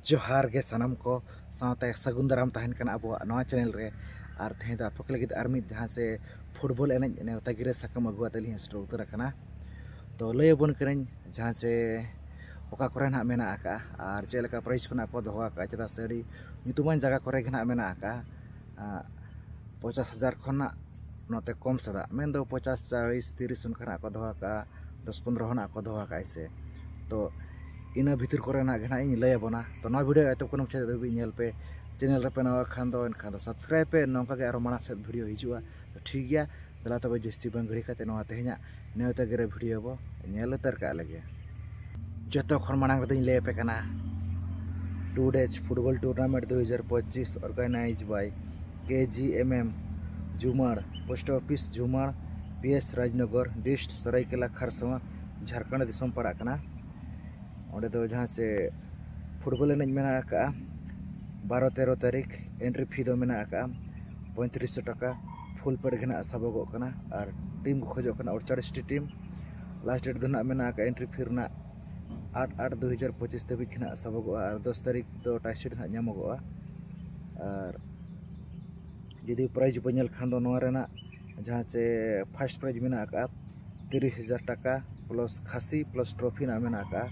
जोहार गे सनम को साथ सगुन दाराम तहन कना अब नवा चैनल रे और तेहे तो आपको लगे आर मिद जहाँ से फुटबॉल एनज नेवता गिरे सकम अगुआ तली सेटर उतर कना तो लयबन करें जहाँ से ओका करे ना मेना आका और चेलका प्राइस को को दोहा का चेदा से अड़ी ᱧᱩᱛᱩᱢᱟᱱ जगह करे ना मेना आका 50,000 खना नोते कम सदा मेन दो 50 40 30 उनखना को दोहा का 10-15 होना को दोहा का ऐसे तो इन भितर कोरेना घना इन लय बना तो नवा वीडियो एत को मुचाद दबी नेल पे चैनल रे पे नवा खान दो सब्सक्राइब पे नौका के आरो माना से वीडियो हिजुआ तो ठीक गया दला तब जस्ती बंग घड़ी काते नवा तेहना नेवता गे वीडियो बो नेल उतर का लगे जतो खन मांग रे लय पे कना 2 days football tournament 2025 organise by KGMM Jhumar post office Jhumar PS Rajnagar dist Saraikela Kharsawan Jharkhand दिसम पड़ा कना और दो जहाँ से फुटबॉल एनज मेना का 12-13 तारीख एंट्री फी दो मेना का 3500 टका फुल पेड घना सबगो कना और टीम को खोजो कना 48 टीम लास्ट डेट दो मेना का एंट्री फी रना 8/8/2025 तभी घना सबगो और 10 तारीख दो टाइसिट ना नामगो और यदि प्राइज बनेल खान दो नवा रेना जहाँ से फर्स्ट प्राइज मेना का 30,000 टका प्लस खासी प्लस ट्रॉफी ना मेना का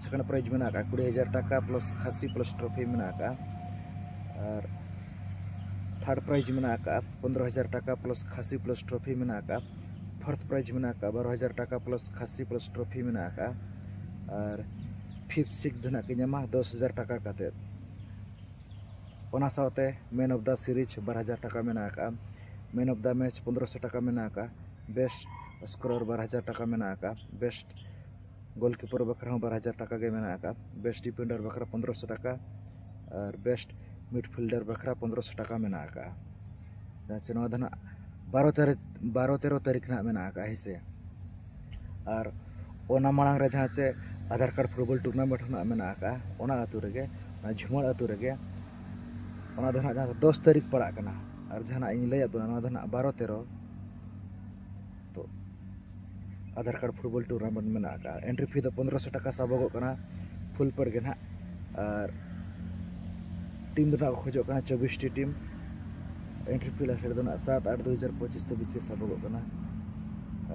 सेकंड प्राइज मेना का 20,000 टका प्लस खासी प्लस ट्रॉफी मेना का और थर्ड प्राइज मेना का 15,000 टका प्लस खासी प्लस ट्रॉफी मेना का फोर्थ प्राइज मेना का 12,000 टका प्लस खासी प्लस ट्रॉफी मेना का और फिफ्थ सिक्स धना के नामा 10,000 टका काते ओना साथे मैन ऑफ द सीरीज 12,000 टका मेना का मैन ऑफ द मैच 1500 टका मेना का बेस्ट स्कोरर 12,000 टका मेना का बेस्ट गोलकीपर बखरा 12,000 टका के मेना का बेस्ट डिफेंडर बखरा 1500 टका और बेस्ट मिडफील्डर बखरा 1500 टका मेना का जहाँ से 12-13 तारीख ना मेना का हिसे और ओना मांग रे जहाँ से आधार कार्ड फुटबॉल टूर्नामेंट ना मेना का ओना आतु रेगे झुमर आतु रेगे ओना दो जहाँ 10 तारीख पड़ा कना और जहाँ इन लय बना 12-13 तो आधार कार्ड फुटबॉल टूर्नामेंट मेना का एंट्री फी तो 1500 टका सबगो कना फुल पेड गे ना और टीम दो खोजो कना 24 T team entry fee last दो 7/8/2025 तभी के सबगो कना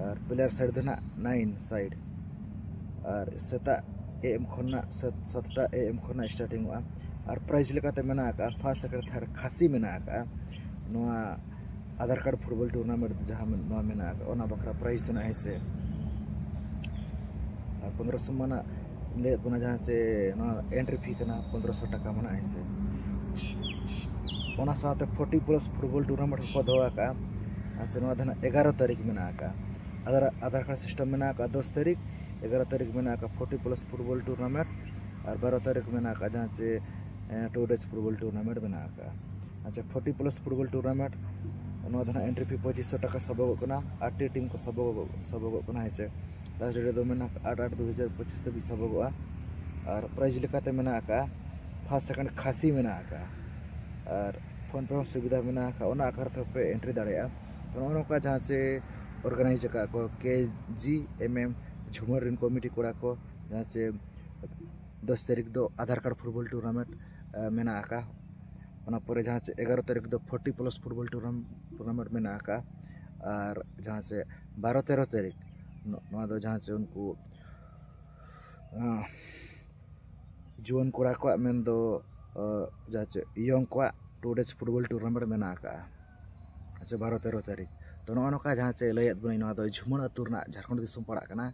और प्लेयर साइड दो 9 साइड और सेता AM खना 7टा AM खना स्टार्टिंग और प्राइज लेकाते मेना का फर्स्ट सेकंड थर्ड खासी मेना का नोआ आधार कार्ड फुटबॉल टूर्नामेंट जहाँ नोआ मेना का ओना बखरा प्राइज ना है और 1500 मना ले बना जहाँ से एंट्री फी करना 1500 टका मना है ओना साथे 40 प्लस फुटबॉल टूर्नामेंट को दोआ का अच्छा 11 तारीख मेना का आधार कार्ड सिस्टम मेना का 10 तारीख 11 तारीख मेना का 40 प्लस फुटबॉल टूर्नामेंट और 12 तारीख मेना का जहाँ से 2 डेज फुटबॉल टूर्नामेंट मेना का अच्छा 40 plus football tournament entry fee 2500 टका सबगो कना 8 टीम को सबगो कना है लास्ट डेट दो मेना 8/8/2025 तभी सबगो और प्राइज लेकाते मेना का फर्स्ट सेकंड खासी मेना का और फोन पे सुविधा मेना का ओना आकार पे एंट्री दाड़े तो नौका जहाँ से ऑर्गेनाइज का को KGMM झुमर रिन कमिटी कोड़ा को जहाँ से 10 तारीख दो आधार कार्ड फुटबॉल टूर्नामेंट मेना का ओना परे जहाँ से 11 तारीख दो 40 प्लस फुटबॉल टूर्नामेंट मेना का और जहाँ से 12-13 तारीख दो जहाँ से उनको जुआन कोड़ा को मेन दो जहाँ से यंग को 2 डेज फुटबॉल टूर्नामेंट मेना का अच्छा 12-13 तारीख तो नौका जहाँ से लयत बना दो झुमर आतु झारखंड दिसम पड़ा कना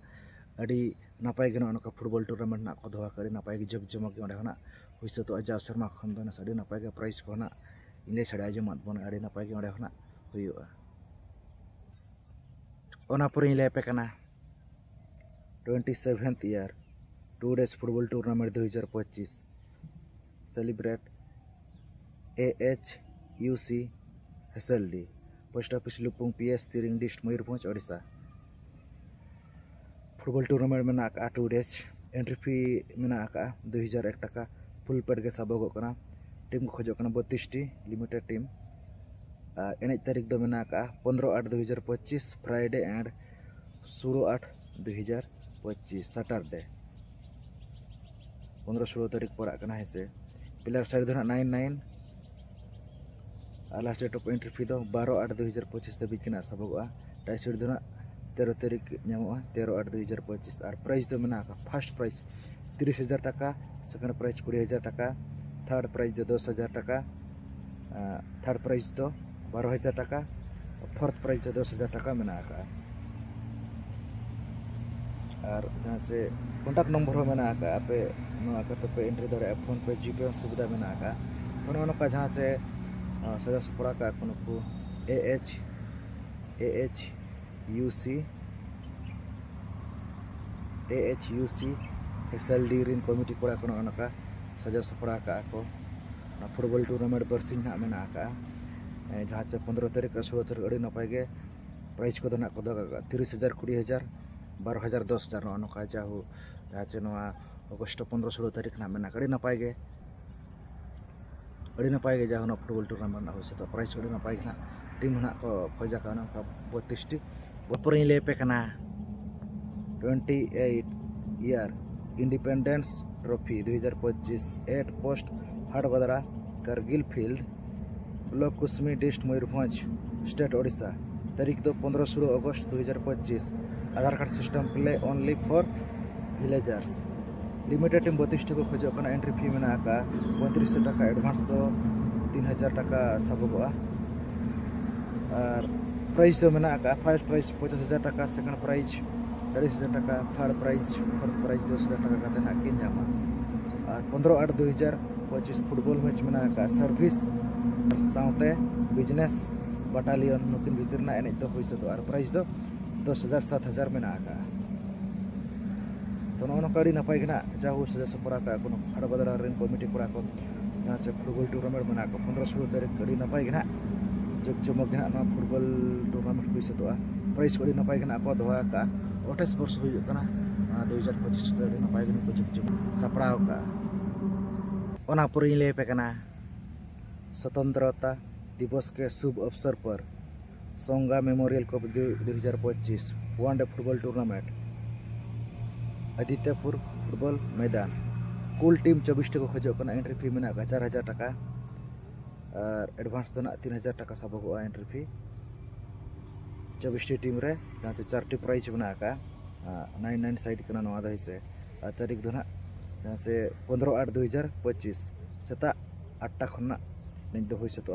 अड़ी नपाय गे नौका फुटबॉल टूर्नामेंट ना को दोहा करी नपाय गे जग जमक गे होना हुइसे तो अजा शर्मा खन दो अड़ी नपाय गे प्राइज को ना इले छड़ा जमत बन अड़ी नपाय गे होना हुइयो ओना पर इले पे कना 27th year 2 days football tournament 2025 celebrate AHUC HSLD post office Lupung PS Tiring dist Mayurbhanj Odisha football tournament मेना का 2 डेज एंट्री फी मेना का 2,001 टका फुल पेड के सबगो कना टीम को खोजो कना 32 टी लिमिटेड टीम एनएच तारीख दो मेना का 15/8/2025 फ्राइडे एंड 16/8/2025 सैटरडे 15-16 तारीख पड़ा करना है से प्लेयर साइड दो 9-9 और last date of entry fee दो 12/8/2025 दबिज के सबोगा टाई साइड दो 13 तारीख नामोगा 13/8/2025 और प्राइस दो मेना का फर्स्ट प्राइस 30,000 टाका सेकंड प्राइस 20,000 टाका थर्ड प्राइस दो 10,000 टाका थर्ड प्राइस दो 12,000 टाका फोर्थ प्राइस दो 10,000 टाका मेना का और जहाँ से कॉन्टैक्ट नंबर हो मेना का पे नोआ करते पे एंट्री दरे फोन पे जीपे सुविधा मेना का तो नोका जहाँ से सजा सपड़ा का कोनो को AHUC SLD रिन कमिटी कोड़ा कोनो नोका सजा सपड़ा का को फुटबॉल टूर्नामेंट बरसिंग ना मेना का जहाँ से 15 तारीख 16 तारीख अड़ी नपाय गे प्राइज को ना को 30,000 20,000 12,000 10,000 नोका जाहु जहाँ से नोआ अगस्त 15-16 तारीख ना मेना अड़ी नपाय गे जाहु ना फुटबॉल टूर्नामेंट ना हो से तो प्राइज अड़ी नपाय गे ना टीम ना को फौजा का ना 32 टी ऊपर ही ले पे कना 28 year independence trophy 2025 8 post Hatbadra Kargil field block Kusumi district Mayurbhanj state Odisha तारीख दो 15-16 अगस्त 2025 Aadhaar card system play only for villagers limited team 32 टी को खोजो कना एंट्री फी मेना का 3500 टाका एडवांस दो 3,000 टाका सबोगा और प्राइस दो मेना का फर्स्ट प्राइस 50,000 टाका सेकंड प्राइस 40,000 टाका थर्ड प्राइज फोर्थ प्राइज 10,000 टाका कते ना के नामा और 15/8/2025 फुटबॉल मैच मेना का सर्विस साउते बिजनेस बटालियन नुकिन भीतर ना एने तो होई सतो और प्राइज दो 10,000 7,000 मेना का तो नोनो काडी नपाय गना जाहु सजा सपरा का कोनो हाटबदरा रेन कमिटी कोड़ा को जहां से फुटबॉल टूर्नामेंट मेना को 15-16 तारीख काडी नपाय गना जग जमक गना ना फुटबॉल टूर्नामेंट होई सतो प्राइज काडी नपाय गना को दोहा का 28 वर्ष हुई कना 2025 तारीख नपाय गना को जग जमक सपराव का ओना पुरी ले पे कना स्वतंत्रता दिवस के शुभ अवसर पर सोंगा memorial cup 2025 one day football tournament Adityapur football मैदान कुल टीम 24 को खोजो कना एंट्री फी मेना का 4,000 टाका और एडवांस तो ना 3,000 टाका सबोगा एंट्री फी 24 टीम रे जहाँ से 4 टी प्राइज मेना का 9-9 साइड कना नवा दही से तारीख दो ना जहाँ से 15/8/2025 सेता 8 खन्ना नहीं तो होई सतो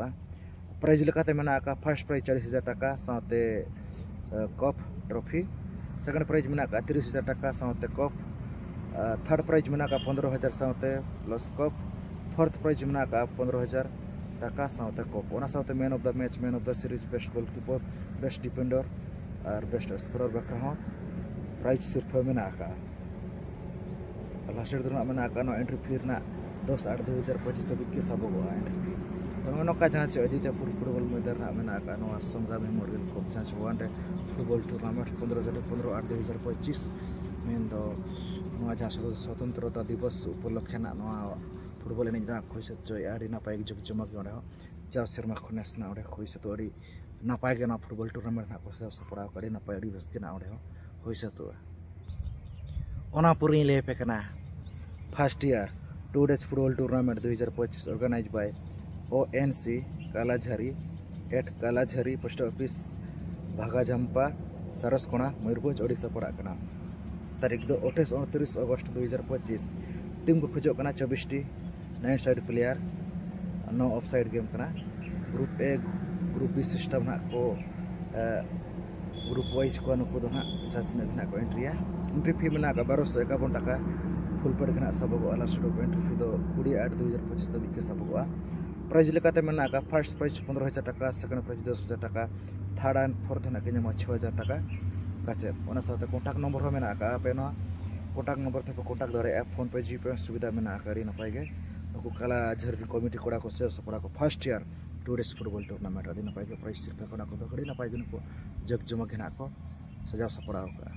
प्राइज लेकाते मेना का फर्स्ट प्राइज 40,000 टाका साथे कप ट्रॉफी सेकंड प्राइज मेना का 30,000 टाका साथे कप थर्ड प्राइज मेना का 15,000 साथे प्लस कप फोर्थ प्राइज मेना का 15,000 टाका साथे कप ओना साथे man of the match man of the series best goalkeeper best defender और बेस्ट स्कोरर बखरा हो प्राइज सिर्फ मेना का लास्ट डेट ना मेना का नो एंट्री फी ना 10/8/2025 तक के सबोगा एंट्री फी तो नोका जहाँ से आदित्यपुर फुटबॉल मैदान ना मेना का नो सोंगा मेमोरियल कप जहाँ से वनडे फुटबॉल टूर्नामेंट 15/8/2025 मेन दो नो जहाँ स्वतंत्रता दिवस उपलक्षे ना नो फुटबॉल एने ना खोई से जय आड़ी नापाय जग जमक ओडे हो जाव शर्मा खनेस ना ओडे खोई से तो आड़ी नापाय के ना फुटबॉल टूर्नामेंट ना को सपड़ा कड़ी नापाय आड़ी बस के ना ओडे हो होई से तो ओना पुरी ले पे कना first year 2 days football tournament 2025 organise by ONC Kalajhari at Kalajhari post office Bhagajampa Saraskona Mayurbhanj Odisha पड़ा कना तारीख दो 28-29 अगस्त 2025 टीम को खोजो कना 24 टी 9 side player 9 of side game कना group A group B system ना को ग्रुप वाइज को नुको दो ना जाच ना को एंट्री फी मेना का 1251 टाका फुल पेड के सबोगा लास्ट डेट एंट्री फी दो 20/8/2025 तक के सबोगा प्राइज लेकाते मेना का फर्स्ट प्राइज 15,000 टाका सेकंड प्राइज 10,000 टाका थर्ड एंड फोर्थ ना के 6,000 टाका काचे ओना साथे कॉन्टैक्ट नंबर हो मेना का पे ना कॉन्टैक्ट नंबर थे कॉन्टैक्ट दरे ऐप फोन पे जीपे सुविधा मेना का री नपाय गे नुको कालाझारी कमिटी कोड़ा को से सपड़ा को first year 2 days football tournament आदि नपाय के प्राइज सिर्फ कोना को कड़ी नपाय गे नुको जग जमक हेना को सजाव सपड़ा का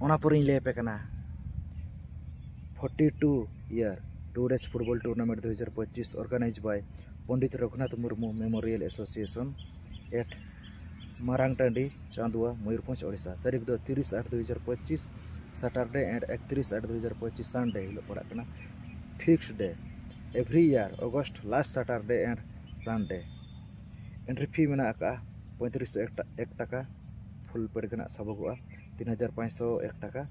ओना पुरी ले पे कना 42 year 2 days football tournament 2025 organise by Pandit Raghunath Murmu memorial association at Marangtandi Chandua Mayurbhanj Odisha तारीख दो 30/8/2025 सैटरडे एंड 31/8/2025 संडे हिलो पड़ा fixed day every year August last Saturday and Sunday. Entry fee mena ka 3501 taka full paid kena sabogoa 3501 taka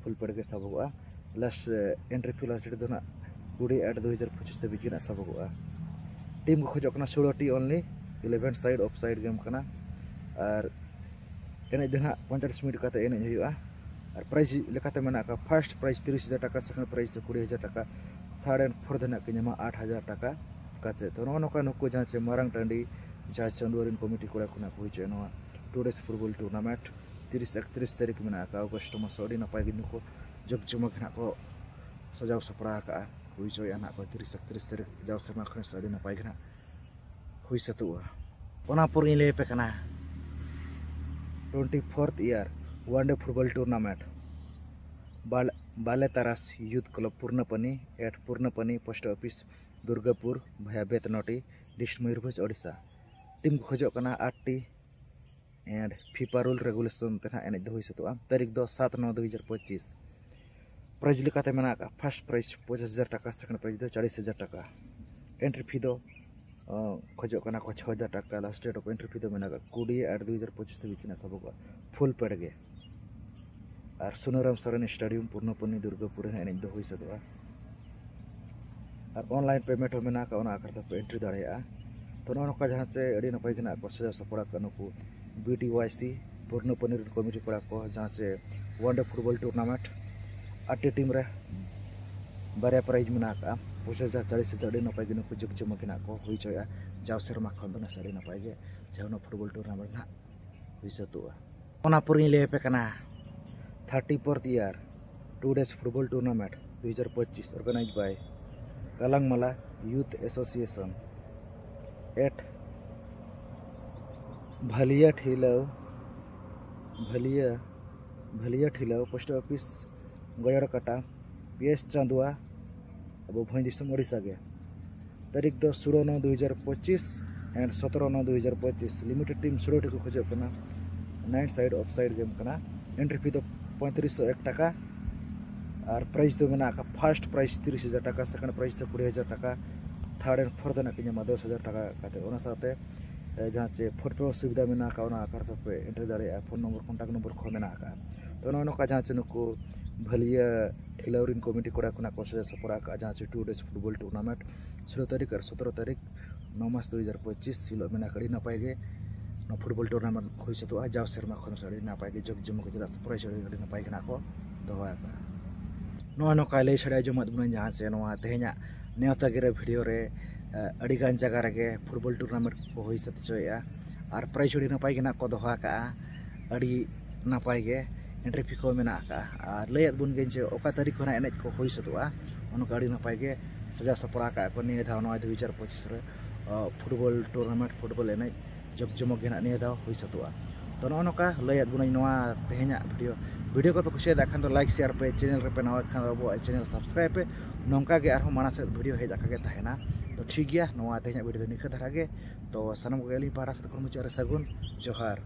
full paid ke sabogoa. Last entry fee last date dona 20/8/2025 te bikina sabogoa. Team ko khojok kana 16 ti only 11 side offside game kana ar enej dena 45 minit kata enej huyuga. Ar prize lekate mena ka first prize 30,000 taka, second prize 20,000 taka, third and fourth dena ke nyama 8,000 taka kace. To noka nuku jahan se marang tandi jahan chanduarin committee kora kuna ko hoiche no 2 days football tournament 30-31 tarik mena ka August mas odi napai gi nuku jog jumak na ko sajau sapra ka hoiche anak ko 30-31 tarik jau serma khne odi napai gna hui satua. Ona pur ile pe kana 24th year one day football tournament Baletaras Youth Club Purnapani at Purnapani Post Office Durgapur via Betnoti District Mayurbhanj Odisha. Team khojok kana 8 and FIFA rule regulation tena enej do hoi satua tarik 7/9/2025. Prize lekate mena ka first prize 50,000 taka, second prize do 40,000 taka. Entry fee do khojok kana ko 6,000 taka. Last date of entry fee do mena ka 20/8/2025 te bikina saboga full paid ge. Ar Sunaram Saran Stadium Purnapani Durgapur enej do hoi satua. Ar online payment ho mena ka ona akar to entry dareya. To noka jahan se adi napai gena ko saja sapora kanuku BTYC Purnapani committee kora ko jahan se one day football tournament 8 team re barya prize mena ka 40,000 adi napai gena ko jog gena ko hui choya jaw serma khon do na sari napai ge jawno football tournament na hui satua. Ona purin le pe kana 34th year 2 days football tournament 2025 organized by Kalangmala Youth Association at Bhalia Thilaw Post Office Goyarkata PS Chandua Abo Bhoj Disam Odisha ge. Tarik do 16/9/2025 and 17/9/2025 limited team 16 ko khojok kana 9 side offside game kana. Entry fee do 3501 taka আর prize তো মেনা ka first prize 30,000 টাকা, second prize 20,000 টাকা, third and fourth na kinya 10,000 টাকা kate. Ona saate jahan che phone pe subida mena ka ona akar pe entry dare phone number contact number kho mena ka. To no ka jahan che nuku Bhalia Thilaurin committee kora kuna ko se sapora ka jahan che 2 days football tournament 16 tarik ar 17 tarik 9 March 2025 silo mena kadi na paige no football tournament hoi se to jaw serma khon sari na paige jog jum ko jara surprise ri na paige na ko doha ka. No kale sare jomat bunan jahan se no tehnya neota gere video re adigan jaga rege football tournament ko hoi sat choya ar prize ri napai gena ko doha ka adi napai ge entry fee ko mena ka ar leyat bun gen je oka tarik khona enej ko hoi satua ono ka adi napai ge saja sapora ka ko ni dhao no 2025 re football tournament football enej jog jomok gena ni dhao hoi satua. To no ka leyat bunan noa tehnya video ko pe kusia dakhan to like share pe channel re pe nawa khan abo channel subscribe pe nongka ge arho mana se video hej akage tahena. To thik gya noa tehnya video ni kha dhara ge to sanam ko gali para sa ko muchare sagun johar.